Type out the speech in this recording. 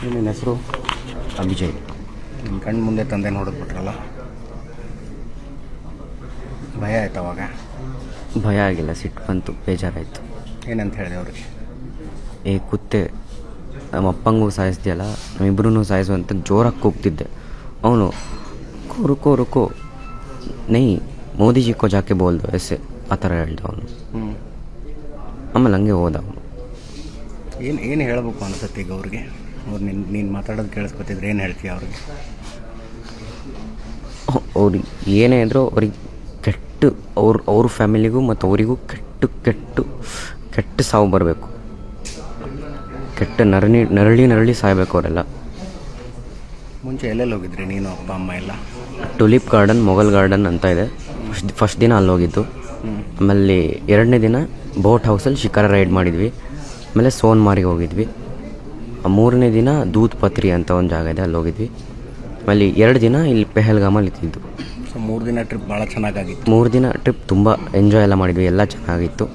ನಿನ್ನ ಹೆಸರು? ಅಭಿಜಯ್. ನಿಮ್ಮ ಕಣ್ಣು ಮುಂದೆ ತಂದೆ ನೋಡಿದ್ಬಿಟ್ರಲ್ಲ, ಭಯ ಆಯ್ತು ಅವಾಗ? ಭಯ ಆಗಿಲ್ಲ, ಸಿಟ್ಟು ಬಂತು, ಬೇಜಾರಾಯಿತು. ಏನಂತ ಹೇಳಿದೆ ಅವ್ರಿಗೆ? ಕುತ್ತೆ, ನಮ್ಮ ಅಪ್ಪಂಗೂ ಸಾಯಿಸ್ದೆಯಲ್ಲ, ನಮ್ಮಿಬ್ಬರೂ ಸಾಯಿಸುವಂತ ಜೋರಾಗಿ ಕೂಗ್ತಿದ್ದೆ. ಅವನು ರುಕೋ ರುಕೋ ನೈ ಮೋದಿಜಿ ಕೋ ಜಾಕೆ ಬೋಲ್ದು ಎಸೆ ಆ ಥರ ಹೇಳ್ದ ಅವನು. ಆಮೇಲೆ ಹಂಗೆ ಹೋದ ಅವನು. ಏನು ಹೇಳಬೇಕು ಅನ್ಸುತ್ತೆ ಈಗ ಅವ್ರಿಗೆ? ಅವ್ರು ನೀನು ಮಾತಾಡೋದು ಕೇಳಿಸ್ಕೊತಿದ್ರೆ ಏನು ಹೇಳ್ತೀಯ ಅವ್ರಿಗೆ? ಅವ್ರಿಗೆ ಏನೇ ಇದ್ರೂ ಅವ್ರಿಗೆ ಕೆಟ್ಟು ಅವ್ರ ಫ್ಯಾಮಿಲಿಗೂ ಮತ್ತು ಅವರಿಗೂ ಕೆಟ್ಟ ಸಾವು ಬರಬೇಕು. ಕೆಟ್ಟ ನರಳಿ ಸಾಯಬೇಕು ಅವರೆಲ್ಲ. ಮುಂಚೆ ಎಲ್ಲೆಲ್ಲಿ ಹೋಗಿದ್ರಿ ನೀನು ಅಪ್ಪ ಅಮ್ಮ ಎಲ್ಲ? ಟುಲಿಪ್ ಗಾರ್ಡನ್, ಮೊಘಲ್ ಗಾರ್ಡನ್ ಅಂತ ಇದೆ. ಫಸ್ಟ್ ದಿನ ಅಲ್ಲಿ ಹೋಗಿದ್ದು. ಆಮೇಲೆ 2ನೇ ದಿನ ಬೋಟ್ ಹೌಸಲ್ಲಿ ಶಿಕಾರ ರೈಡ್ ಮಾಡಿದ್ವಿ. ಆಮೇಲೆ ಸೋನ್ಮಾರಿಗೆ ಹೋಗಿದ್ವಿ. 3ನೇ ದಿನ ದೂದ್ ಪತ್ರಿ ಅಂತ ಒಂದು ಜಾಗ ಇದೆ, ಅಲ್ಲಿ ಹೋಗಿದ್ವಿ. ಆಮೇಲೆ 2 ದಿನ ಇಲ್ಲಿ ಪೆಹಲ್ಗಾಮಲ್ಲಿ ಇತ್ತಿದ್ದು. ಸೊ 3 ದಿನ ಟ್ರಿಪ್ ಭಾಳ ಚೆನ್ನಾಗಾಗಿತ್ತು. 3 ದಿನ ಟ್ರಿಪ್ ತುಂಬ ಎಂಜಾಯ್ ಎಲ್ಲ ಮಾಡಿದ್ವಿ, ಎಲ್ಲ ಚೆನ್ನಾಗಿತ್ತು.